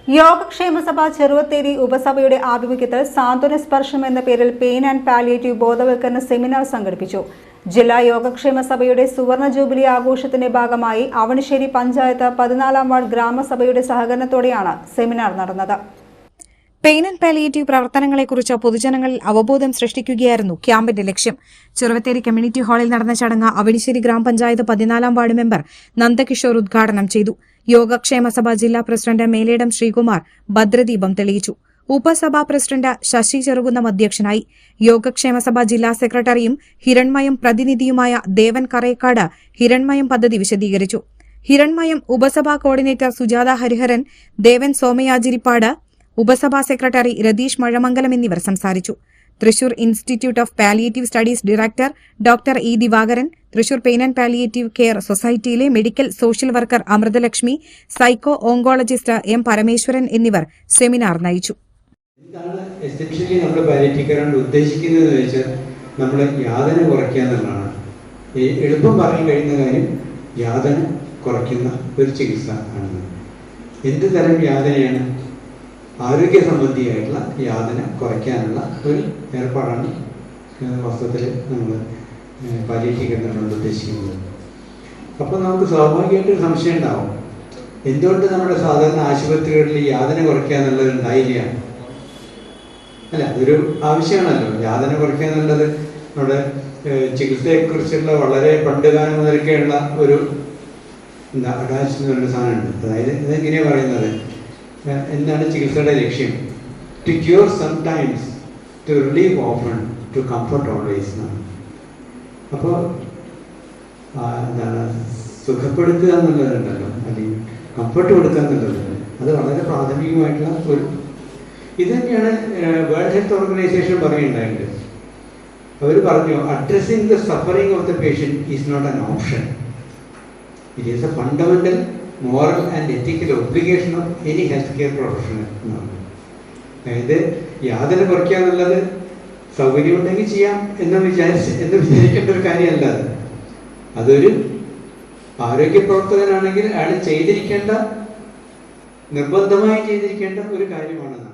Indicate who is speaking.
Speaker 1: യോഗക്ഷേമസഭ ചെറുവത്തേരി ഉപസഭയുടെ ആഭിമുഖ്യത്തിൽ സാന്ത്വന സ്പർശം എന്ന പേരിൽ പെയിൻ ആൻഡ് പാലിയേറ്റീവ് ബോധവൽക്കരണ സെമിനാർ സംഘടിപ്പിച്ചു. ജില്ലാ യോഗക്ഷേമ സഭയുടെ സുവർണ ജൂബിലി ആഘോഷത്തിന്റെ ഭാഗമായി അവണിശ്ശേരി പഞ്ചായത്ത് 14-ാം വാർഡ് ഗ്രാമസഭയുടെ സഹകരണത്തോടെയാണ് സെമിനാർ നടന്നത്. പെയിൻ ആൻഡ് പാലിയേറ്റീവ് പ്രവർത്തനങ്ങളെക്കുറിച്ച് പൊതുജനങ്ങളിൽ അവബോധം സൃഷ്ടിക്കുകയായിരുന്നു ക്യാമ്പിന്റെ ലക്ഷ്യം. ചെറുവത്തേരി കമ്മ്യൂണിറ്റി ഹാളിൽ നടന്ന ചടങ്ങ് അവണിശ്ശേരി ഗ്രാമപഞ്ചായത്ത് 14-ാം വാർഡ് മെമ്പർ നന്ദകിഷോർ ഉദ്ഘാടനം ചെയ്തു. യോഗക്ഷേമസഭ ജില്ലാ പ്രസിഡന്റ് മേലേടം ശ്രീകുമാർ ഭദ്രദീപം തെളിയിച്ചു. ഉപസഭാ പ്രസിഡന്റ് ശശി ചെറുകുന്നം അധ്യക്ഷനായി. യോഗക്ഷേമസഭ ജില്ലാ സെക്രട്ടറിയും ഹിരൺമയം പ്രതിനിധിയുമായ ദേവൻ കറേക്കാട് ഹിരൺമയം പദ്ധതി വിശദീകരിച്ചു. ഹിരൺമയം ഉപസഭാ കോർഡിനേറ്റർ സുജാത ഹരിഹരൻ, ദേവൻ സോമയാജിരിപ്പാട്, ഉപസഭാ സെക്രട്ടറി രതീഷ് മഴമംഗലം എന്നിവർ സംസാരിച്ചു. Thrissur institute of palliative studies director doctor E Divakaran, Thrissur pain and palliative care സൊസൈറ്റിയിലെ medical social worker Amruthalakshmi, psycho oncologist M Parameswaran എന്നിവർ സെമിനാർ നയിച്ചു.
Speaker 2: എന്താണ് എസെൻഷ്യലി നമ്മൾ പാലിയേറ്റീവ് കെയർ കൊണ്ട് ഉദ്ദേശിക്കുന്നത് വെച്ചാൽ നമ്മൾ യാതന കുറയ്ക്കുക എന്നുള്ളതാണ്. എളുപ്പം പറയാൻ കഴിയുന്ന കാര്യം യാതന കുറയ്ക്കുന്ന ഒരു ചികിത്സ ആണ്. എന്ത് തരം യാതനയാണ്? ആരോഗ്യ സംബന്ധിയായിട്ടുള്ള യാതന കുറയ്ക്കാനുള്ള ഒരു ഏർപ്പാടാണ് വാസ്തവത്തിൽ നമ്മൾ പാലിയേറ്റീവ് കെയർ കൊണ്ട് ഉദ്ദേശിക്കുന്നത്. അപ്പോൾ നമുക്ക് സ്വാഭാവികമായിട്ടൊരു സംശയം ഉണ്ടാവും, എന്തുകൊണ്ട് നമ്മുടെ സാധാരണ ആശുപത്രികളിൽ യാതന കുറയ്ക്കുക എന്നുള്ളത് ഉണ്ടായില്ല? അല്ല, അതൊരു ആവശ്യമാണല്ലോ. യാതന കുറയ്ക്കുക എന്നുള്ളത് നമ്മുടെ ചികിത്സയെക്കുറിച്ചുള്ള വളരെ പണ്ടുകാലം മുതലൊക്കെയുള്ള ഒരു അടാച്ച് എന്ന് പറയുന്ന സാധനമുണ്ട്. അതായത് ഇതെങ്ങനെയാണ് പറയുന്നത്, എന്താണ് ചികിത്സയുടെ ലക്ഷ്യം? To cure sometimes, to relieve often, to comfort always എന്നാണ്. അപ്പോൾ എന്താണ് സുഖപ്പെടുത്തുക എന്നുള്ളതുണ്ടല്ലോ, അല്ലെങ്കിൽ കംഫർട്ട് കൊടുക്കുക എന്നുള്ളതുണ്ട്. അത് വളരെ പ്രാഥമികമായിട്ടുള്ള ഒരു ഇത് തന്നെയാണ് വേൾഡ് ഹെൽത്ത് ഓർഗനൈസേഷൻ പറയുന്നുണ്ടായിട്ടുണ്ട്. അവർ പറഞ്ഞു, addressing the suffering of the patient is not an option, it is a fundamental moral and ethical obligation of any health care professional എന്നാണ്. അതായത് യാതന കുറയ്ക്കുക എന്നുള്ളത് സൗകര്യമുണ്ടെങ്കിൽ ചെയ്യാം എന്ന് വിചാരിക്കേണ്ട ഒരു കാര്യമല്ല. അതൊരു ആരോഗ്യ പ്രവർത്തകനാണെങ്കിൽ അയാൾ നിർബന്ധമായി ചെയ്തിരിക്കേണ്ട ഒരു കാര്യമാണത്.